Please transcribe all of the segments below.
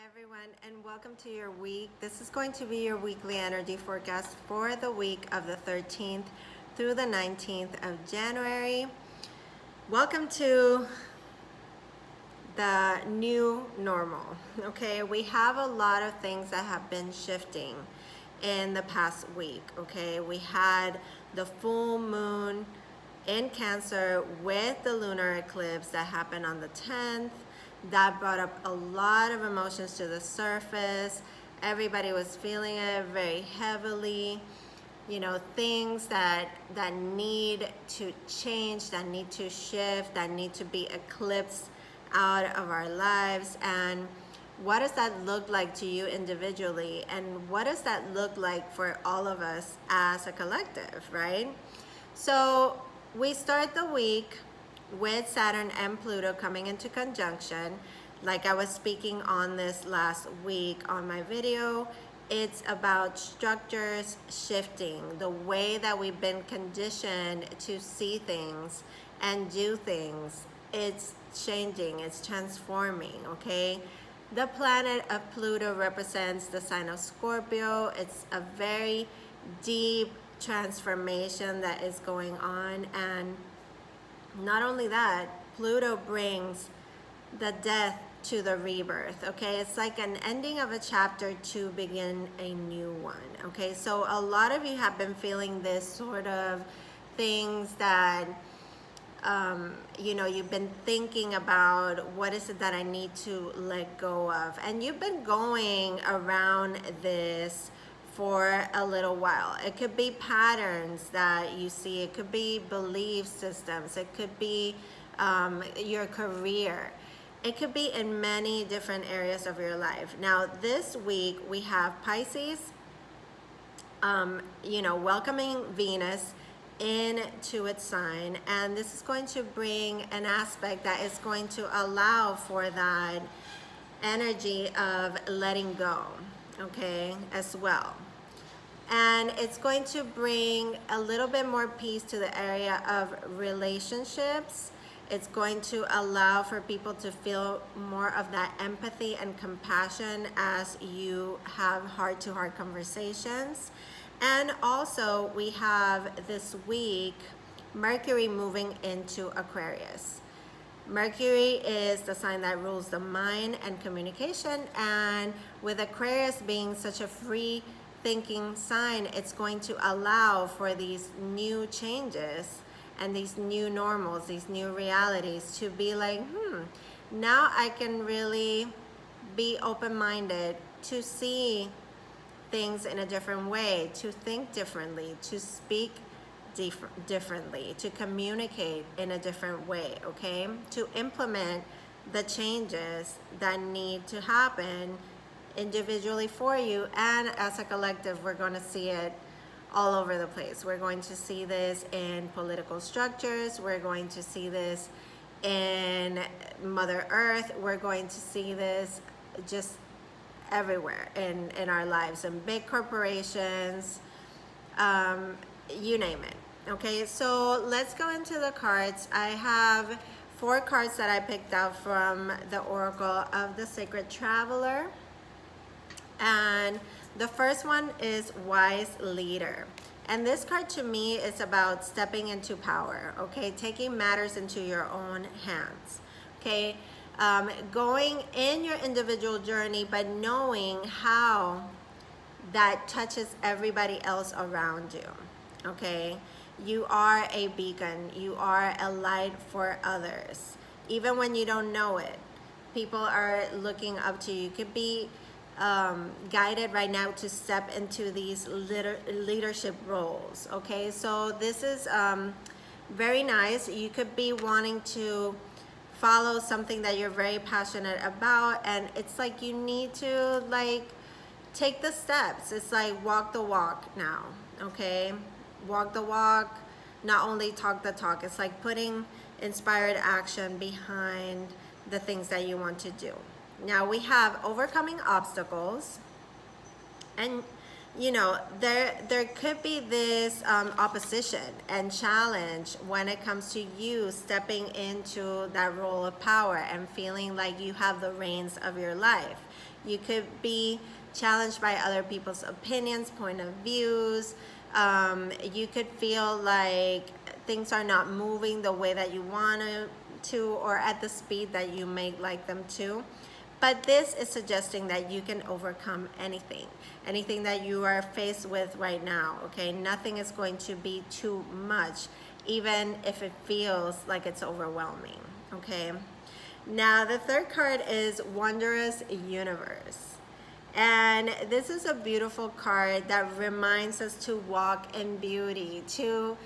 everyone, and welcome to your week. This is going to be your weekly energy forecast for the week of the 13th through the 19th of January. Welcome to the new normal. Okay, we have a lot of things that have been shifting in the past week. Okay, we had the full moon in Cancer with the lunar eclipse that happened on the 10th. That brought up a lot of emotions to the surface. Everybody was feeling it very heavily. You know, things that need to change, that need to shift, that need to be eclipsed out of our lives. And what does that look like to you individually? And what does that look like for all of us as a collective, right? So we start the week with Saturn and Pluto coming into conjunction. Like I was speaking on this last week on my video, it's about structures shifting, the way that we've been conditioned to see things and do things. It's changing, it's transforming, okay? The planet of Pluto represents the sign of Scorpio. It's a very deep transformation that is going on, and not only that, Pluto brings the death to the rebirth, okay? It's like an ending of a chapter to begin a new one, okay? So a lot of you have been feeling this sort of things that, you know, you've been thinking about, what is it that I need to let go of? And you've been going around this for a little while. It could be patterns that you see, it could be belief systems, it could be your career, it could be in many different areas of your life. Now this week we have Pisces, you know, welcoming Venus into its sign, and this is going to bring an aspect that is going to allow for that energy of letting go, okay, as well. And it's going to bring a little bit more peace to the area of relationships. It's going to allow for people to feel more of that empathy and compassion as you have heart-to-heart conversations. And also we have this week Mercury moving into Aquarius. Mercury is the sign that rules the mind and communication, and with Aquarius being such a free thinking sign, it's going to allow for these new changes and these new normals, these new realities to be like, now I can really be open-minded to see things in a different way, to think differently, to speak differently, to communicate in a different way, okay? To implement the changes that need to happen individually for you, and as a collective we're going to see it all over the place. We're going to see this in political structures, we're going to see this in Mother Earth, we're going to see this just everywhere in our lives, in big corporations, you name it. Okay, so let's go into the cards. I have 4 cards that I picked out from the Oracle of the Sacred Traveler. And the first one is Wise Leader. And this card to me is about stepping into power, okay? Taking matters into your own hands, okay? Going in your individual journey, but knowing how that touches everybody else around you, okay? You are a beacon. You are a light for others. Even when you don't know it, people are looking up to you. You could be guided right now to step into these leadership roles, okay? So this is very nice. You could be wanting to follow something that you're very passionate about, and it's like you need to like take the steps. It's like walk the walk now, okay? Walk the walk, not only talk the talk. It's like putting inspired action behind the things that you want to do. Now we have overcoming obstacles, and you know, there could be this opposition and challenge when it comes to you stepping into that role of power and feeling like you have the reins of your life. You could be challenged by other people's opinions, point of views. You could feel like things are not moving the way that you want to, or at the speed that you may like them to. But this is suggesting that you can overcome anything that you are faced with right now, okay? Nothing is going to be too much, even if it feels like it's overwhelming, okay? Now, the third card is Wondrous Universe. And this is a beautiful card that reminds us to walk in beauty, to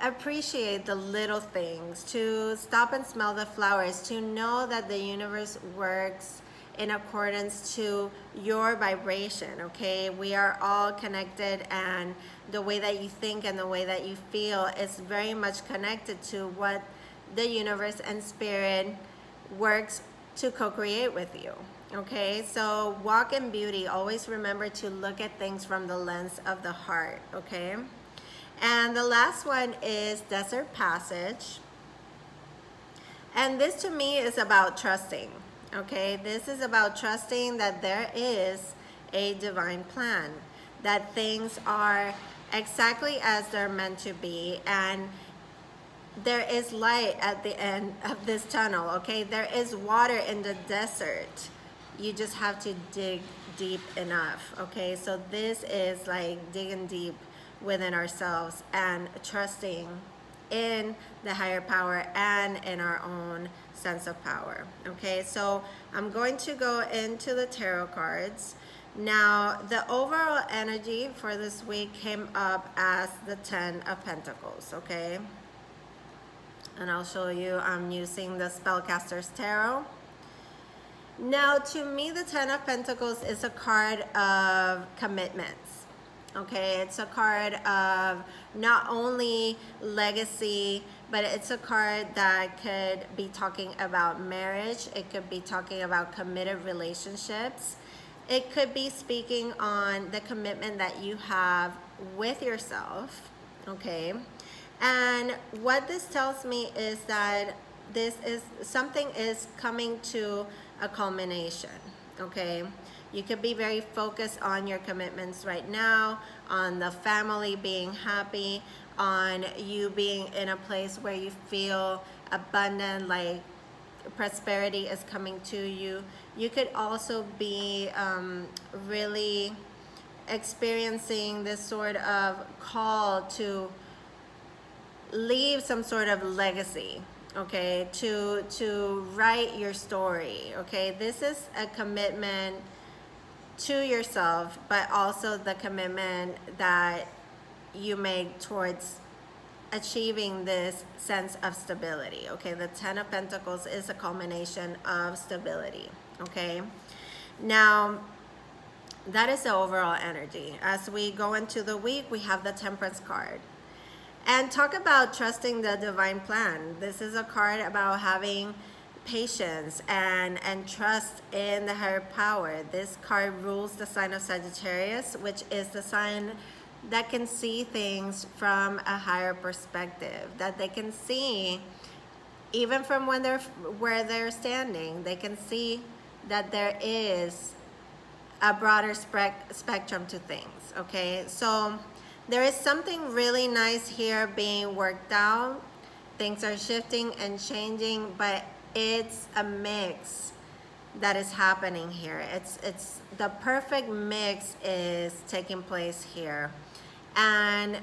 appreciate the little things, to stop and smell the flowers, to know that the universe works in accordance to your vibration, okay? We are all connected, and the way that you think and the way that you feel is very much connected to what the universe and spirit works to co-create with you, okay? So walk in beauty. Always remember to look at things from the lens of the heart, okay? And the last one is Desert Passage. And this to me is about trusting, okay? This is about trusting that there is a divine plan, that things are exactly as they're meant to be, and there is light at the end of this tunnel, okay? There is water in the desert. You just have to dig deep enough, okay? So this is like digging deep within ourselves and trusting in the higher power and in our own sense of power, okay? So I'm going to go into the tarot cards. Now, the overall energy for this week came up as the 10 of Pentacles, okay? And I'll show you, I'm using the Spellcaster's Tarot. Now, to me, the 10 of Pentacles is a card of commitments, okay? It's a card of not only legacy, but it's a card that could be talking about marriage. It could be talking about committed relationships. It could be speaking on the commitment that you have with yourself, okay? And what this tells me is that something is coming to a culmination, okay? You could be very focused on your commitments right now, on the family being happy, on you being in a place where you feel abundant, like prosperity is coming to you. You could also be really experiencing this sort of call to leave some sort of legacy, okay, to write your story, okay? This is a commitment to yourself, but also the commitment that you make towards achieving this sense of stability, okay? The 10 of Pentacles is a culmination of stability, okay? Now, that is the overall energy. As we go into the week, we have the Temperance card. And talk about trusting the divine plan. This is a card about having patience and trust in the higher power. This card rules the sign of Sagittarius, which is the sign that can see things from a higher perspective, that they can see even from where they're standing. They can see that there is a broader spectrum to things, okay? So there is something really nice here being worked out. Things are shifting and changing, but it's a mix that is happening here. It's the perfect mix is taking place here. And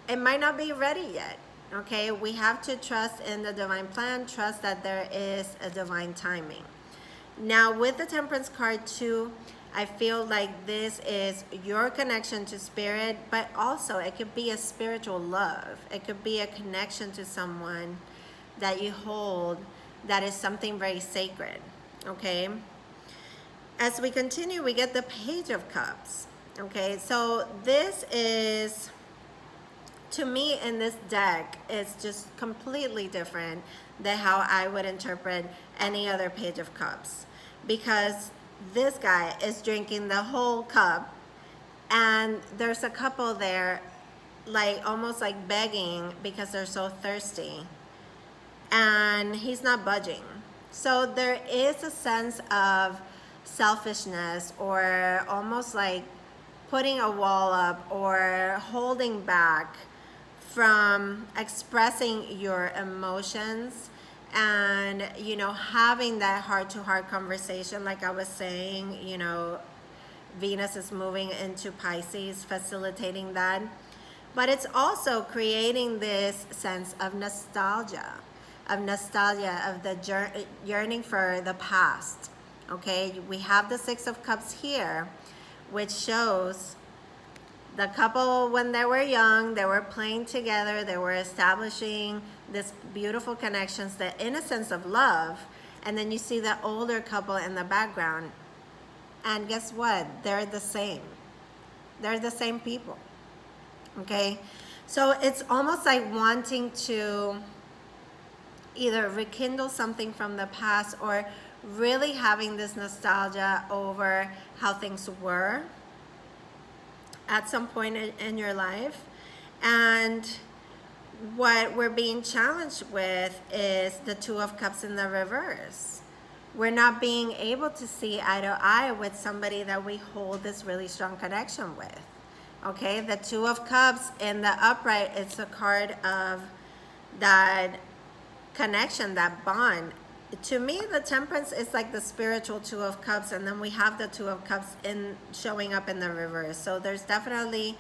it might not be ready yet, okay? We have to trust in the divine plan, trust that there is a divine timing. Now, with the Temperance card too, I feel like this is your connection to spirit, but also it could be a spiritual love. It could be a connection to someone that you hold that is something very sacred, okay? As we continue, we get the Page of Cups, okay? So this is, to me in this deck, it's just completely different than how I would interpret any other Page of Cups, because this guy is drinking the whole cup And there's a couple there, like almost like begging because they're so thirsty. And he's not budging. So there is a sense of selfishness, or almost like putting a wall up or holding back from expressing your emotions, and having that heart-to-heart conversation. Like I was saying, Venus is moving into Pisces, facilitating that. But it's also creating this sense of nostalgia, of the yearning for the past. Okay, we have the Six of Cups here, which shows the couple when they were young, they were playing together, they were establishing this beautiful connections, the innocence of love. And then you see the older couple in the background. And guess what? They're the same. They're the same people. Okay? So it's almost like wanting to either rekindle something from the past, or really having this nostalgia over how things were at some point in your life. And what we're being challenged with is the Two of Cups in the reverse. We're not being able to see eye to eye with somebody that we hold this really strong connection with. Okay, the Two of Cups in the upright, it's a card of that connection, that bond. To me, the Temperance is like the spiritual Two of Cups, and then we have the Two of Cups showing up in the reverse. So there's definitely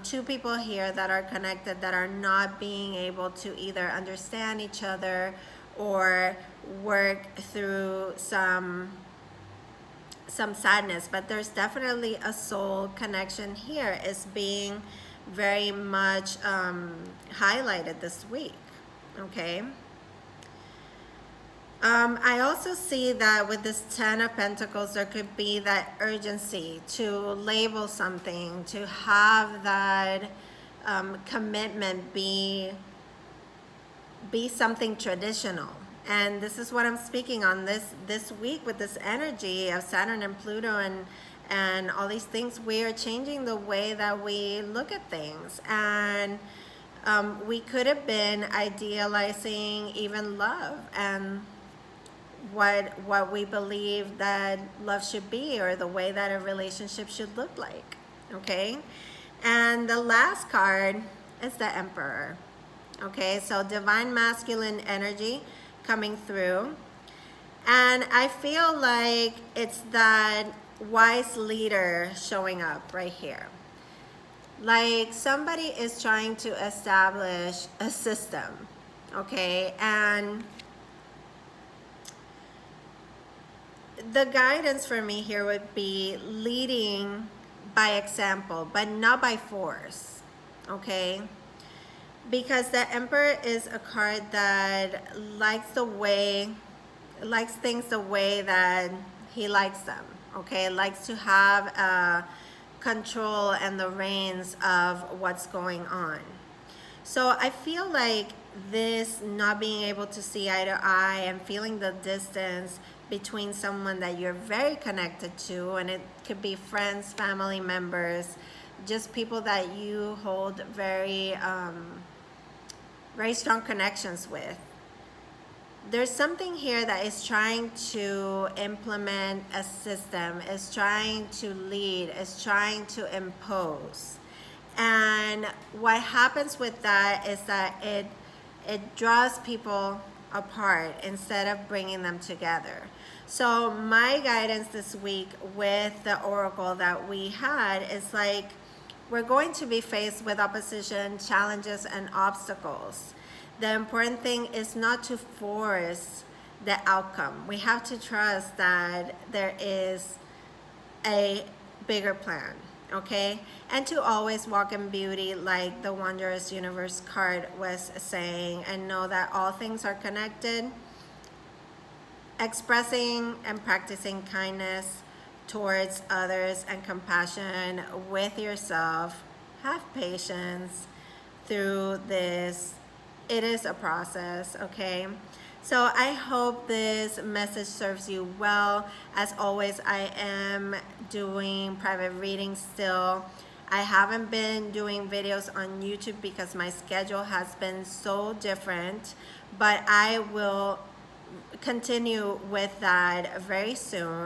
two people here that are connected, that are not being able to either understand each other or work through some sadness. But there's definitely a soul connection here is being very much highlighted this week. Okay. I also see that with this Ten of Pentacles, there could be that urgency to label something, to have that commitment be something traditional. And this is what I'm speaking on this week with this energy of Saturn and Pluto and all these things. We are changing the way that we look at things. And we could have been idealizing even love and what we believe that love should be, or the way that a relationship should look like. Okay, and the last card is the Emperor. Okay, so divine masculine energy coming through, and I feel like it's that wise leader showing up right here. Like somebody is trying to establish a system. Okay, and the guidance for me here would be leading by example, but not by force. Okay, because the Emperor is a card that likes things the way that he likes them. Okay, likes to have control and the reins of what's going on. So I feel like this not being able to see eye to eye and feeling the distance between someone that you're very connected to, and it could be friends, family members, just people that you hold very very strong connections with. There's something here that is trying to implement a system, is trying to lead, is trying to impose. And what happens with that is that it draws people apart instead of bringing them together. So my guidance this week with the oracle that we had is like, we're going to be faced with opposition, challenges, and obstacles. The important thing is not to force the outcome. We have to trust that there is a bigger plan, okay? And to always walk in beauty, like the Wondrous Universe card was saying, and know that all things are connected. Expressing and practicing kindness towards others and compassion with yourself. Have patience through this. It is a process, okay? So I hope this message serves you well. As always, I am doing private readings still. I haven't been doing videos on YouTube because my schedule has been so different, but I will continue with that very soon.